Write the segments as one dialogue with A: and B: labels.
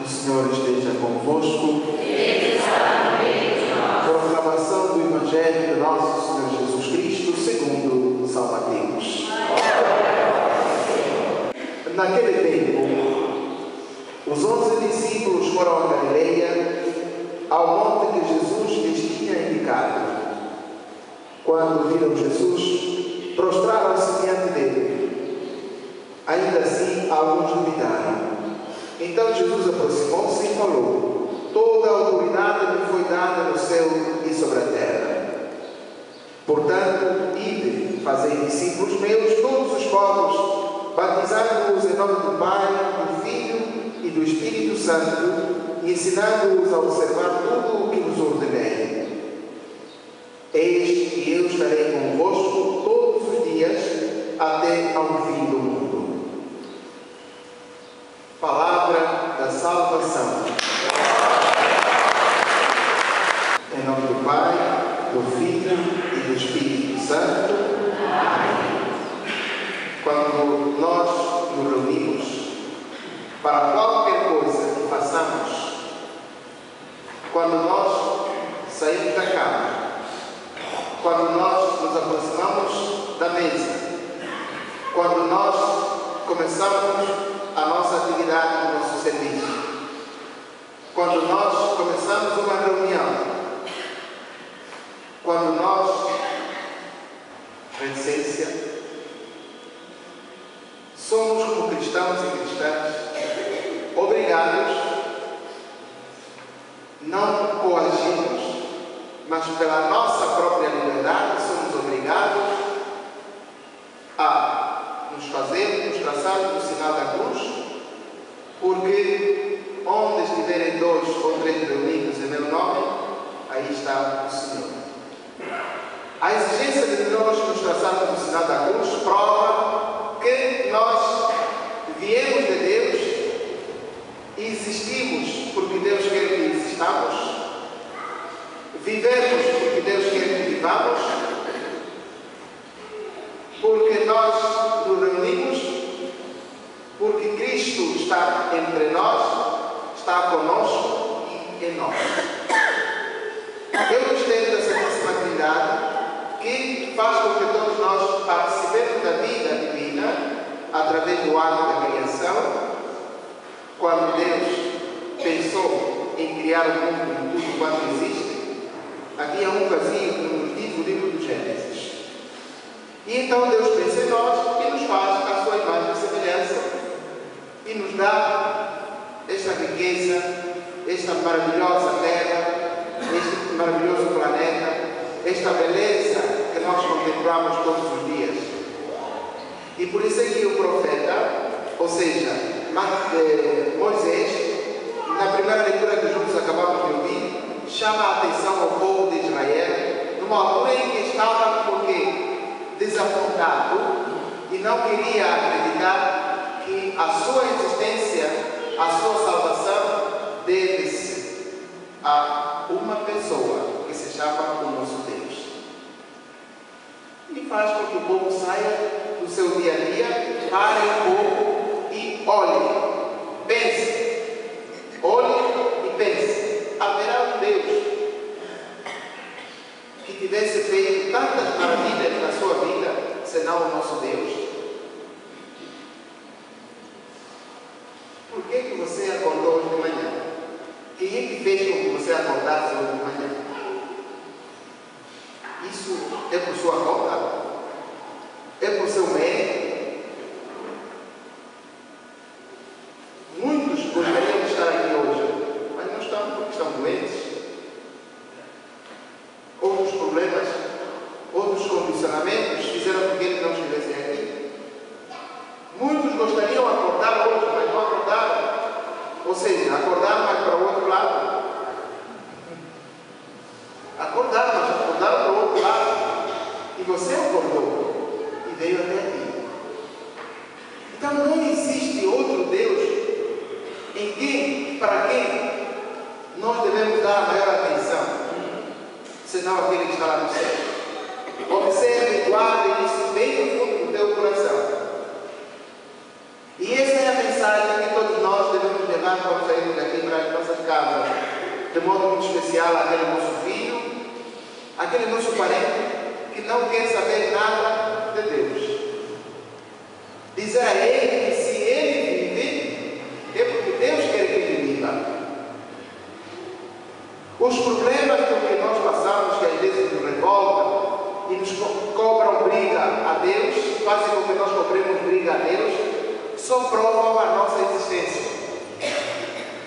A: O Senhor esteja convosco. Proclamação do Evangelho de nosso Senhor Jesus Cristo segundo São Mateus. Naquele tempo, os 11 discípulos foram a Galileia, ao monte que Jesus lhes tinha indicado. Quando viram Jesus, prostraram-se diante dele. Ainda assim, alguns duvidaram. Então Jesus aproximou-se e falou: toda a autoridade me foi dada no céu e sobre a terra. Portanto, ide, fazei discípulos meus todos os povos, batizando-os em nome do Pai, do Filho e do Espírito Santo, e ensinando-os a observar tudo o que vos ordenei. Eis que eu estarei convosco todos os dias, até ao fim do mundo. Palavra da salvação. Em nome do Pai, do Filho e do Espírito Santo. Amém. Quando nós nos reunimos para qualquer coisa que façamos, quando nós saímos da cama, quando nós nos aproximamos da mesa, quando nós começamos a nossa atividade, o nosso serviço, quando nós começamos uma reunião, quando nós, recência, somos como cristãos e cristãs obrigados, não coagimos, mas pela nossa própria liberdade somos obrigados a nos traçarmos o sinal da cruz, porque onde estiverem 2 ou 3 reunidos em meu nome, aí está o Senhor. A exigência de nós nos traçarmos o sinal da cruz prova que nós viemos de Deus e existimos porque Deus quer que existamos, vivemos porque Deus quer que vivamos, porque nós nos reunimos, porque Cristo está entre nós, está conosco e em nós. Eu gostei dessa Santíssima Trindade, que faz com que todos nós participemos da vida divina através do ato da criação. Quando Deus pensou em criar o mundo e tudo quanto existe, havia um vazio, como nos diz o livro do Gênesis. E então Deus pensa em nós e nos faz a sua imagem e semelhança e nos dá esta riqueza, esta maravilhosa terra, este maravilhoso planeta, esta beleza que nós contemplamos todos os dias. E por isso é que o profeta, ou seja, Moisés, na primeira leitura que juntos acabamos de ouvir, chama a atenção ao povo de Israel numa altura em que estava desapontado e não queria acreditar que a sua existência, a sua salvação deve-se a uma pessoa que se chama o nosso Deus. E faz com que o povo saia do seu dia a dia, pare um pouco e olhe, pense, olhe e pense. Haverá um Deus que tivesse feito tantas maravilhas na sua vida, senão o nosso Deus? Por que você acordou hoje de manhã? Quem é que fez com que você acordasse hoje de manhã? Isso é por sua conta? É por seu mérito? Muitos gostariam de estar aqui hoje, mas não estão porque estão doentes. Outros problemas, outros condicionamentos fizeram com que eles não estivessem aqui. Muitos gostariam de acordar hoje, mas não acordaram. Ou seja, acordaram, mas para o outro lado. Acordaram, mas acordaram para o outro lado. E você acordou e veio até aqui. Então não existe outro Deus para quem nós devemos dar a maior atenção, senão aquele que está lá no céu. Observe, guarde isso bem no fundo do teu coração. E essa é a mensagem que todos nós devemos levar quando sairmos daqui de modo muito especial aquele nosso filho, aquele nosso parente que não quer saber nada de Deus. Dizer a ele que se ele vive, é porque Deus quer que ele viva. Os problemas com que nós passamos, que às vezes nos revoltam e nos cobram briga a Deus, fazem com que nós cobremos briga a Deus, só provam a nossa existência.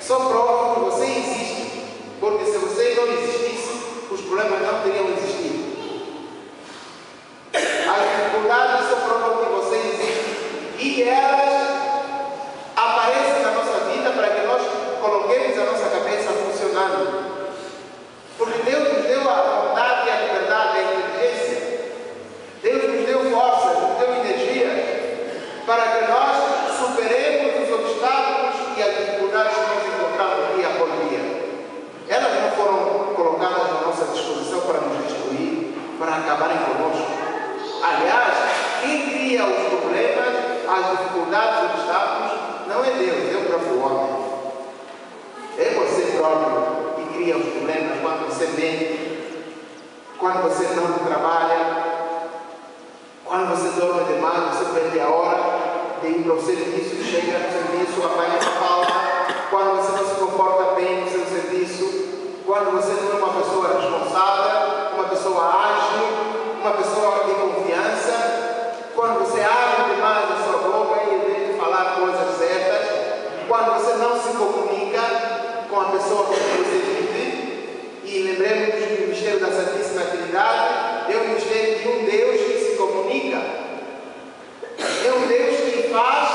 A: Só provam que você existe. Porque se você não existisse, os problemas não teriam existido. As dificuldades só provam que você existe. E elas aparecem na nossa vida para que nós coloquemos a nossa cabeça funcionando. Porque Deus nos deu a vontade, a liberdade, a inteligência. Deus nos deu força, nos deu energia para que nós superemos os obstáculos e as dificuldades que nós encontramos dia após dia. Elas não foram colocadas à nossa disposição para nos destruir, para acabarem conosco. Aliás, quem cria os problemas, as dificuldades, os obstáculos, não é Deus, é o próprio homem. É você próprio que cria os problemas quando você mente, quando você não trabalha, quando você dorme demais, você perde a hora de ir para o serviço, chega no serviço, apanha uma falta, quando você não se comporta bem no seu serviço, quando você não é uma pessoa responsável, uma pessoa ágil, uma pessoa de confiança, quando você abre demais a sua boca e em vez de falar coisas certas, quando você não se comunica com a pessoa com quem você vive. E lembremos que o mistério da Santíssima Trindade é o mistério de um Deus que se comunica. É um Deus que faz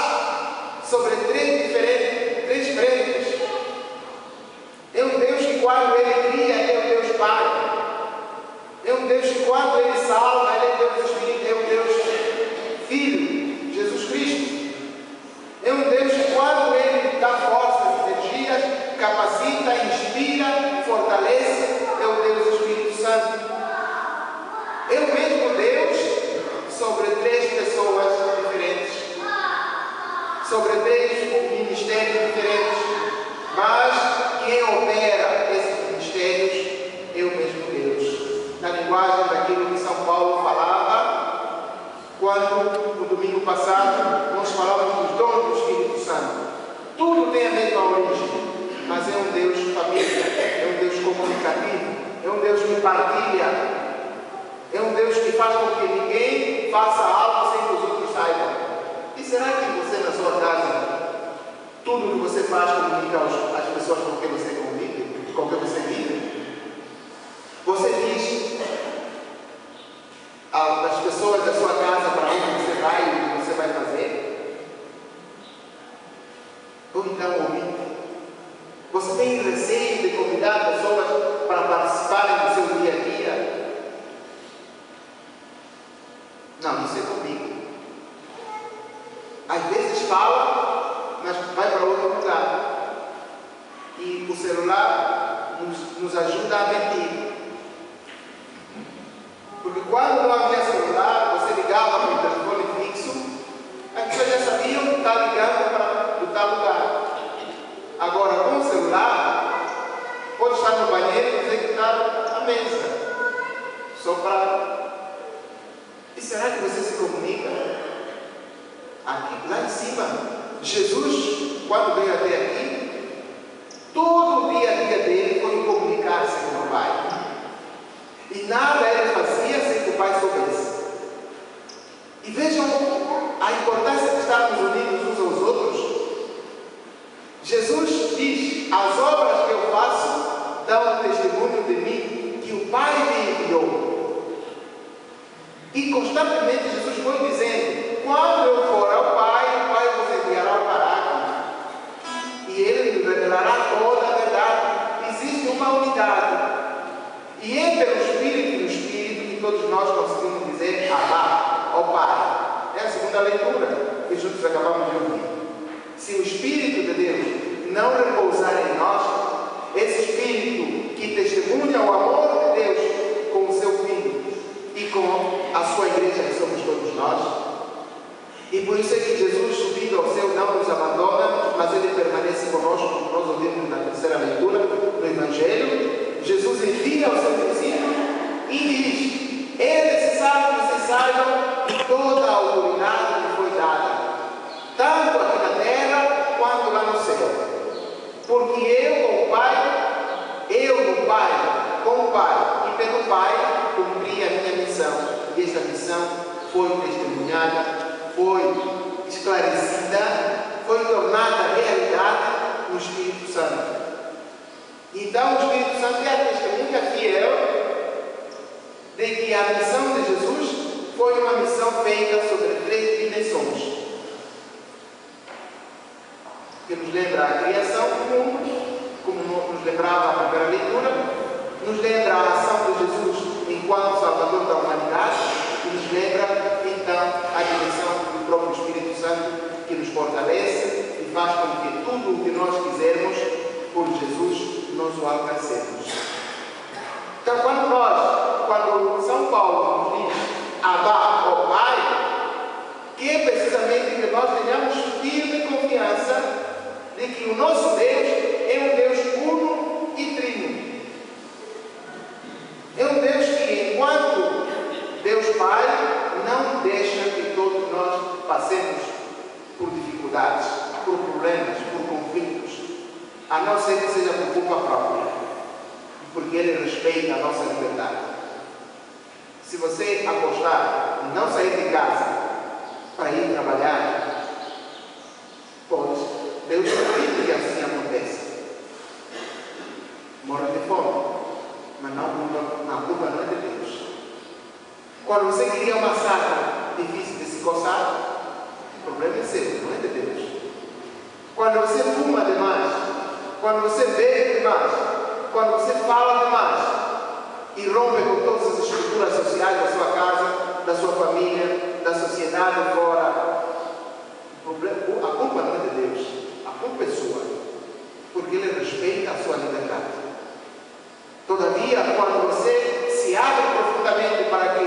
A: sobre três frentes. É um Deus que quando Ele cria, Ele é um Deus Pai. É um Deus que quando Ele salva, Ele é Deus Espírito, é um Deus Filho, Jesus Cristo. É um Deus que quando Ele dá forças, energias, capacita, inspira, fortalece, é o Deus Espírito Santo. É o mesmo Deus sobre três pessoas diferentes, sobre três ministérios diferentes, mas quem opera esses ministérios é o mesmo Deus. Na linguagem daquilo que São Paulo falava, quando no domingo passado nós falávamos dos dons do Espírito Santo. Tudo tem a mesma origem, mas é um Deus família, é um Deus comunicativo, é um Deus que partilha, é um Deus que faz com que ninguém faça algo sem que os outros saibam. E será que você na sua casa, tudo que você faz comunica às pessoas com quem você convive, com quem você vive? Você diz às pessoas da sua casa para onde você vai e o que você vai fazer? Ou então ouvir? Você tem receio de convidar pessoas para participarem do seu dia a dia? Não, isso é comigo. Às vezes fala, mas vai para outro lugar. E o celular nos ajuda a mentir. Porque quando não havia celular, você ligava para o telefone fixo, as pessoas já sabiam que está ligando para tal lugar. Agora, com o celular, pode estar no banheiro e dizer que está à mesa. Só para... E será que você se comunica? Aqui, lá em cima, Jesus, quando veio até aqui, todo o dia a dia dele foi comunicar-se com o Pai. E nada ele fazia sem que o Pai soubesse. E vejam a importância de estarmos unidos uns aos outros. Jesus diz: as obras que eu faço dão testemunho de mim que o Pai me enviou. E constantemente Jesus foi dizendo: quando eu for ao Pai, o Pai vos enviará o Paráclito. E Ele nos revelará toda a verdade. Existe uma unidade. E é pelo Espírito e no Espírito que todos nós conseguimos dizer Abá, ao Pai. É a segunda leitura que juntos acabamos de ouvir. Se o Espírito de Deus não repousar em nós, esse Espírito que testemunha o amor de Deus com o seu Filho e com a sua igreja, que somos todos nós. E por isso é que Jesus, subindo ao céu, não nos abandona, mas Ele permanece conosco, como nós ouvimos na terceira leitura, no Evangelho, Jesus envia os seus discípulos e diz: é necessário que vocês saibam que toda a autoridade lhe foi dada, tanto aqui na terra quanto lá no céu. Porque eu no Pai, com o Pai e pelo Pai, cumpri a minha missão. E esta missão foi testemunhada, foi esclarecida, foi tornada realidade no Espírito Santo. Então, o Espírito Santo é a testemunha fiel de que a missão de Jesus foi uma missão feita sobre 3 dimensões, que nos lembra a criação do mundo, como nos lembrava a primeira leitura, nos lembra a ação de Jesus enquanto Salvador da humanidade e nos lembra, então, a direção do próprio Espírito Santo que nos fortalece e faz com que tudo o que nós quisermos por Jesus nós o alcancemos. Então, quando São Paulo nos diz Abba, ó Pai, que é precisamente que nós tenhamos firme confiança de que o nosso Deus é um Deus uno e trino. É um Deus que, enquanto Deus Pai, não deixa que todos nós passemos por dificuldades, por problemas, por conflitos, a não ser que seja por culpa própria, porque Ele respeita a nossa liberdade. Se você apostar em não sair de casa para ir trabalhar, pois Deus permite que assim aconteça. Morre de fome, mas a culpa não é de Deus. Quando você cria uma sarna difícil de se coçar, o problema é seu, não é de Deus. Quando você fuma demais, quando você bebe demais, quando você fala demais e rompe com todas as estruturas sociais da sua casa, da sua família, da sociedade fora, a culpa não é de Deus, a culpa é sua, porque Ele respeita a sua liberdade. Todavia, quando você se abre profundamente para que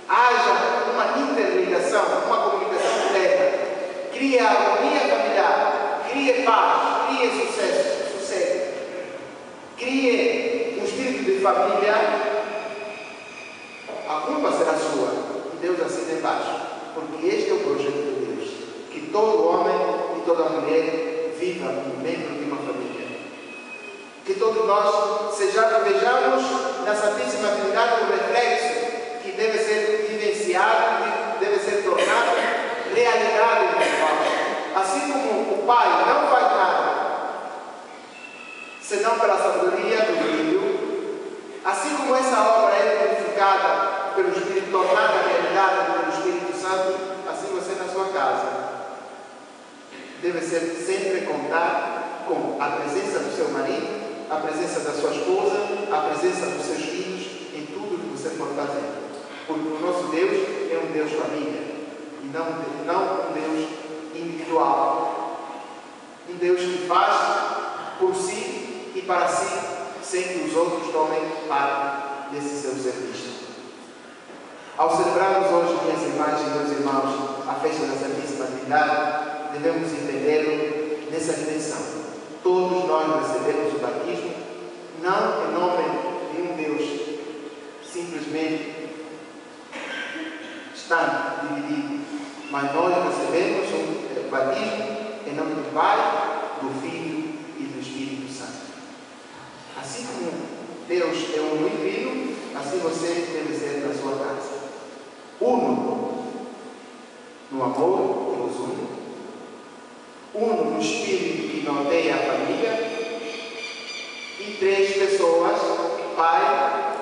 A: haja uma interligação, uma comunicação direta, crie harmonia familiar, crie paz, crie sucesso, crie um espírito de família, a culpa será sua e Deus assina embaixo, porque este é o projeto de Deus, que todo homem e toda mulher viva como membro de uma família. Que todos nós vejamos na Santíssima Trindade um reflexo que deve ser vivenciado, que deve ser tornado realidade em nós. Assim como o Pai não faz nada senão pela sabedoria do Filho, assim como essa obra é glorificada pelo Espírito, tornada realidade pelo Espírito Santo, assim você na sua casa deve sempre contar com a presença do seu marido, a presença da sua esposa, a presença dos seus filhos em tudo o que você for fazer. Porque o nosso Deus é um Deus família e não um Deus individual. Um Deus que faz por si e para si, sem que os outros tomem parte desse seu serviço. Ao celebrarmos hoje, minhas irmãs e meus irmãos, a festa da Santíssima Trindade, devemos entendê-lo nessa dimensão. Todos nós recebemos o batismo, não em nome de um Deus simplesmente está dividido, mas nós recebemos o batismo em nome do Pai, do Filho e do Espírito Santo. Assim como Deus é um e trino, assim você deve ser na sua casa. Uno no amor que os une, uno no espírito que norteia a família, e 3 pessoas, pai,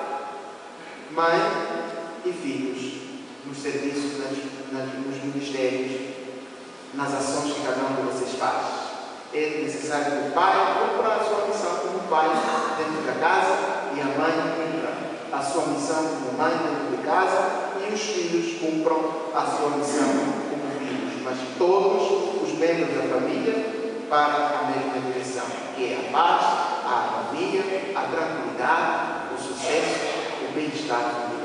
A: mãe e filhos, nos serviços, nos ministérios, nas ações que cada um de vocês faz. É necessário que o pai cumpra a sua missão como pai dentro da casa e a mãe cumpra a sua missão como mãe dentro de casa e os filhos cumpram a sua missão como filhos, mas todos os membros da família para a mesma direção, que é a paz, a harmonia, a tranquilidade, o sucesso, o bem-estar familiar.